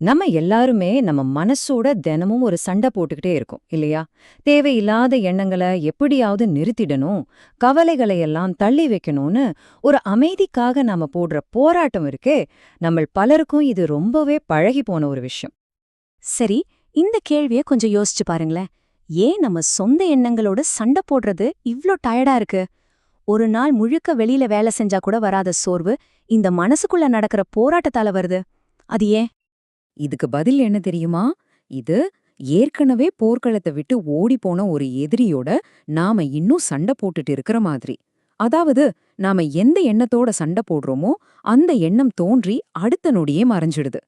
நம்ம எல்லாருமே நம்ம மனசோட தினமும் ஒரு சண்டை போட்டுக்கிட்டே இருக்கோம் இல்லையா? தேவையில்லாத எண்ணங்களை எப்படியாவது நிறுத்திடணும், கவலைகளை எல்லாம் தள்ளி வைக்கணும்னு ஒரு அமைதிக்காக நாம போடுற போராட்டம் இருக்கே, நம்மள் பலருக்கும் இது ரொம்பவே பழகி போன ஒரு விஷயம். சரி, இந்த கேள்விய கொஞ்சம் யோசிச்சு பாருங்களேன். ஏன் நம்ம சொந்த எண்ணங்களோட சண்டை போடுறது இவ்ளோ டயர்டா இருக்கு? ஒரு நாள் முழுக்க வெளியில வேலை செஞ்சா கூட வராத சோர்வு, இந்த மனசுக்குள்ள நடக்கிற போராட்டத்தால வருது. அது ஏன்? இதுக்கு பதில் என்ன தெரியுமா? இது ஏற்கனவே போர்க்களத்தை விட்டு ஓடிப்போன ஒரு எதிரியோட நாம இன்னும் சண்டை போட்டுட்டு இருக்கிற மாதிரி. அதாவது நாம எந்த எண்ணத்தோட சண்டை போடுறோமோ அந்த எண்ணம் தோன்றி அடுத்த நொடியே மறைஞ்சிடுது.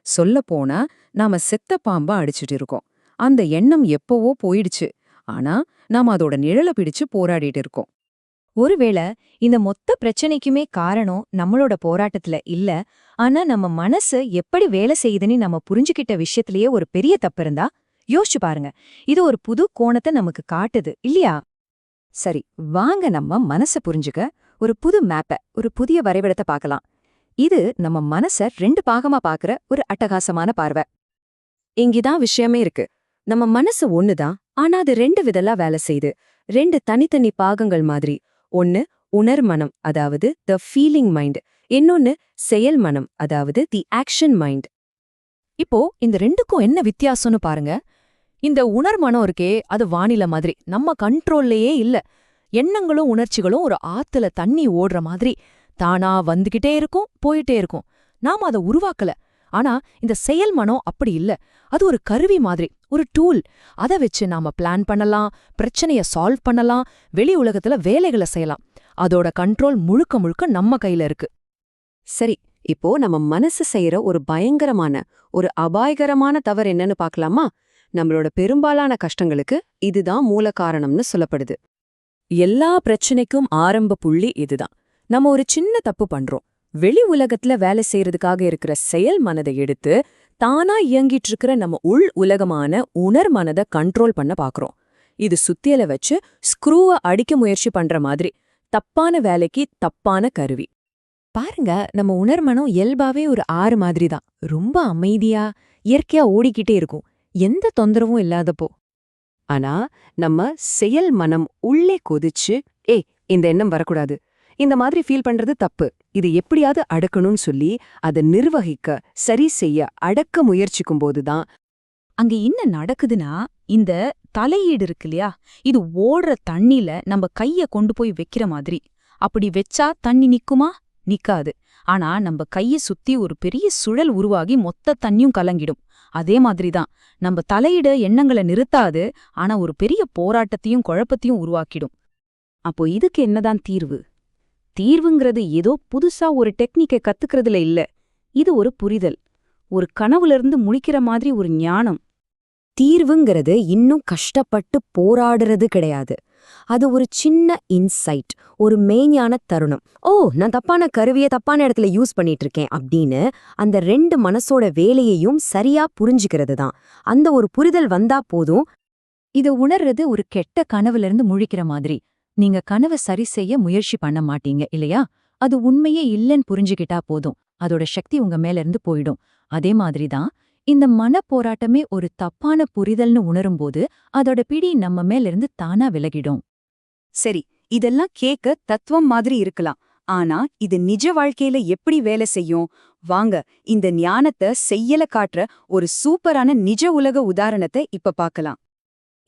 சொல்லப்போனா நாம செத்த பாம்பா அடிச்சிட்டு இருக்கோம். அந்த எண்ணம் எப்பவோ போயிடுச்சு. ஆனா நாம அதோட நிழல பிடிச்சு போராடிட்டு இருக்கோம். ஒருவேளை இந்த மொத்த பிரச்சனைக்குமே காரணம் நம்மளோட போராட்டத்துல இல்ல, ஆனா நம்ம மனசு எப்படி வேலை செய்யுதுன்னு நம்ம புரிஞ்சுக்கிட்ட விஷயத்திலேயே ஒரு பெரிய தப்பு இருந்தா யோசிச்சு பாருங்க. இது ஒரு புது கோணத்தை நமக்கு காட்டுது இல்லையா? சரி, வாங்க நம்ம மனச புரிஞ்சுக்க ஒரு புது மேப்ப, ஒரு புதிய வரைபடத்தை பார்க்கலாம். இது நம்ம மனச ரெண்டு பாகமா பார்க்கற ஒரு அட்டகாசமான பார்வை. இங்கிதான் விஷயமே இருக்கு. நம்ம மனசு ஒண்ணுதான், ஆனா அது ரெண்டு விதலா வேலை செய்யுது. ரெண்டு தனித்தனி பாகங்கள் மாதிரி. ஒன்னு உணர்மனம், அதாவது த ஃபீலிங் மைண்ட். இன்னொன்னு செயல் மனம், அதாவது தி ஆக்ஷன் மைண்ட். இப்போ இந்த ரெண்டுக்கும் என்ன வித்தியாசம்னு பாருங்க. இந்த உணர்மனம் இருக்கே, அது வானிலை மாதிரி நம்ம கண்ட்ரோல்லயே இல்ல. எண்ணங்களும் உணர்ச்சிகளும் ஒரு ஆத்துல தண்ணி ஓடுற மாதிரி தானா வந்துகிட்டே இருக்கும், போயிட்டே இருக்கும். நாம அதை உருவாக்கல. ஆனா இந்த செயல் மனம் அப்படி இல்ல. அது ஒரு கருவி மாதிரி, ஒரு டூல். அதை வச்சு நாம பிளான் பண்ணலாம், பிரச்சனைய சால்வ் பண்ணலாம், வெளி உலகத்துல வேலைகளை செய்யலாம். அதோட கண்ட்ரோல் முழுக்க முழுக்க நம்ம கையில இருக்கு. சரி, இப்போ நம்ம மனசு செய்யற ஒரு பயங்கரமான, ஒரு அபாயகரமான தவறு என்னன்னு பார்க்கலாமா? நம்மளோட பெரும்பாலான கஷ்டங்களுக்கு இதுதான் மூல காரணம்னு சொல்லப்படுது. எல்லா பிரச்சனைக்கும் ஆரம்ப புள்ளி இதுதான். நம்ம ஒரு சின்ன தப்பு பண்றோம். வெளி உலகத்துல வேலை செய்யறதுக்காக இருக்கிற செயல் மனதை எடுத்து தானா இயங்கிட்டு இருக்கிற நம்ம உள் உலகமான உணர் மனதை கண்ட்ரோல் பண்ண பாக்குறோம். இது சுத்தியல வச்சு ஸ்க்ரூவை அடிக்க முயற்சி பண்ற மாதிரி. தப்பான வேலைக்கு தப்பான கருவி. பாருங்க, நம்ம உணர்மனம் இயல்பாவே ஒரு ஆறு மாதிரி தான். ரொம்ப அமைதியா, இயற்கையா ஓடிக்கிட்டே இருக்கும், எந்த தொந்தரவும் இல்லாதப்போ. ஆனா நம்ம செயல் மனம் உள்ளே கொதிச்சு, இந்த எண்ணம் வரக்கூடாது, இந்த மாதிரி ஃபீல் பண்றது தப்பு, இது எப்படியாவது அடக்கணும்னு சொல்லி அதை நிர்வகிக்க, சரி செய்ய, அடக்க முயற்சிக்கும் போதுதான் அங்க என்ன நடக்குதுன்னா, இந்த தலையீடு இருக்கு இல்லையா, இது ஓடுற தண்ணில நம்ம கைய கொண்டு போய் வைக்கிற மாதிரி. அப்படி வெச்சா தண்ணி நிக்குமா? நிக்காது. ஆனா நம்ம கைய சுத்தி ஒரு பெரிய சுழல் உருவாகி மொத்த தண்ணியும் கலங்கிடும். அதே மாதிரிதான் நம்ம தலையிட எண்ணங்களை நிறுத்தாது, ஆனா ஒரு பெரிய போராட்டத்தையும் குழப்பத்தையும் உருவாக்கிடும். அப்போ இதுக்கு என்னதான் தீர்வு? தீர்வுங்கிறது ஏதோ புதுசா ஒரு டெக்னிக்கை கத்துக்கிறதுல இல்ல. இது ஒரு புரிதல், ஒரு கனவுல இருந்து முழிக்கிற மாதிரி ஒரு ஞானம். தீர்வுங்கிறது இன்னும் கஷ்டப்பட்டு போராடுறது கிடையாது. அது ஒரு சின்ன இன்சைட், ஒரு மெய்ஞான தருணம். நான் தப்பான கருவியை தப்பான இடத்துல யூஸ் பண்ணிட்டு இருக்கேன் அப்படின்னு அந்த ரெண்டு மனசோட வேலையையும் சரியா புரிஞ்சுக்கிறது தான். அந்த ஒரு புரிதல் வந்தா போதும். இத உணர்றது ஒரு கெட்ட கனவுல இருந்து முழிக்கிற மாதிரி. நீங்க கனவை சரி செய்ய முயற்சி பண்ண மாட்டீங்க இல்லையா? அது உண்மையே இல்லைன்னு புரிஞ்சுக்கிட்டா போதும். அதோட சக்தி உங்க மேல இருந்து போயிடும். அதே மாதிரிதான் இந்த மனப்போராட்டமே ஒரு தப்பான புரிதல்னு உணரும்போது அதோட பிடி நம்ம மேல இருந்து தானா விலகிடும். சரி, இதெல்லாம் கேட்க தத்துவம் மாதிரி இருக்கலாம். ஆனா இது நிஜ வாழ்க்கையில எப்படி வேலை செய்யும்? வாங்க, இந்த ஞானத்தை செய்யல காட்டுற ஒரு சூப்பரான நிஜ உலக உதாரணத்தை இப்ப பார்க்கலாம்.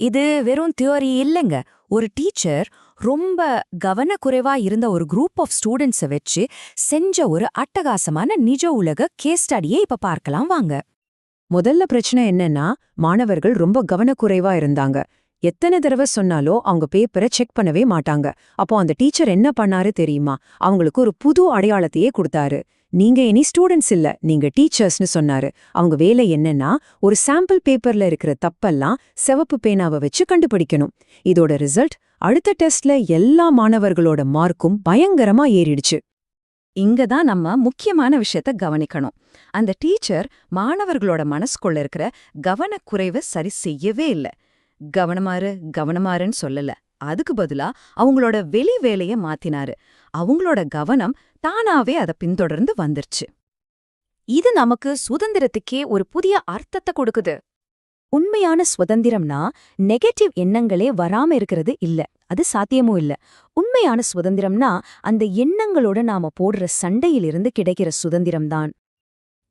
இது வெறும் தியோரி இல்லைங்க. ஒரு டீச்சர் ரொம்ப கவனக்குறைவா இருந்த ஒரு குரூப் ஆஃப் ஸ்டூடெண்ட்ஸை வச்சு செஞ்ச ஒரு அட்டகாசமான நிஜ உலக கேஸ் ஸ்டடியை இப்ப பார்க்கலாம் வாங்க. முதல்ல பிரச்சனை என்னன்னா, மாணவர்கள் ரொம்ப கவனக்குறைவா இருந்தாங்க. எத்தனை தடவை சொன்னாலோ அவங்க பேப்பரை செக் பண்ணவே மாட்டாங்க. அப்போ அந்த டீச்சர் என்ன பண்ணாரு தெரியுமா? அவங்களுக்கு ஒரு புது அடையாளத்தையே கொடுத்தாரு. நீங்க இனி ஸ்டூடெண்ட்ஸ் இல்ல, நீங்க டீச்சர்ஸ்னு சொன்னாரு. அவங்க வேலை என்னன்னா, ஒரு சாம்பிள் பேப்பர்ல இருக்கிற தப்பெல்லாம் சிவப்பு பேனாவை வச்சு கண்டுபிடிக்கணும். இதோட ரிசல்ட் அடுத்த டெஸ்ட்ல எல்லா மாணவர்களோட மார்க்கும் பயங்கரமா ஏறிடுச்சு. இங்கதான் நம்ம முக்கியமான விஷயத்த கவனிக்கணும். அந்த டீச்சர் மாணவர்களோட மனசுக்குள்ள இருக்கிற கவனக்குறைவை சரி செய்யவே இல்ல. கவனமாறு கவனமாறுன்னு சொல்லல. அதுக்கு பதிலா அவங்களோட வெளி வேலைய மாத்தினாரு. அவங்களோட கவனம் தானாவே அதை பின்தொடர்ந்து வந்துருச்சு. இது நமக்கு சுதந்திரத்துக்கே ஒரு புதிய அர்த்தத்தை கொடுக்குது. உண்மையான சுதந்திரம்னா நெகட்டிவ் எண்ணங்களே வராம இருக்கிறது இல்ல, அது சாத்தியமும் இல்ல. உண்மையான சுதந்திரம்னா அந்த எண்ணங்களோட நாம போடுற சண்டையிலிருந்து கிடைக்கிற சுதந்திரம்தான்.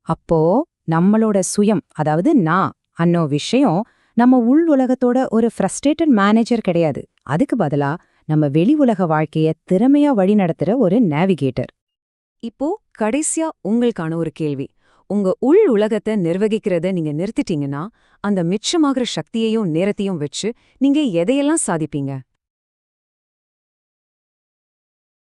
அப்போ நம்மளோட சுயம், அதாவது நான் அன்னோ விஷயம் நம்ம உள் உலகத்தோட ஒரு ஃப்ரஸ்ட்ரேட்டட் மேனேஜர் கிடையாது. அதுக்கு பதிலா நம்ம வெளி உலக வாழ்க்கைய திறமையா வழிநடத்துற ஒரு நேவிகேட்டர். இப்போ கடைசியா உங்களுக்கான ஒரு கேள்வி. உங்க உள் உலகத்தை நிர்வகிக்கிறத நீங்க நிறுத்திட்டீங்கன்னா, அந்த மிச்சமாகிற சக்தியையும் நேரத்தையும் வச்சு நீங்க எதையெல்லாம் சாதிப்பீங்க?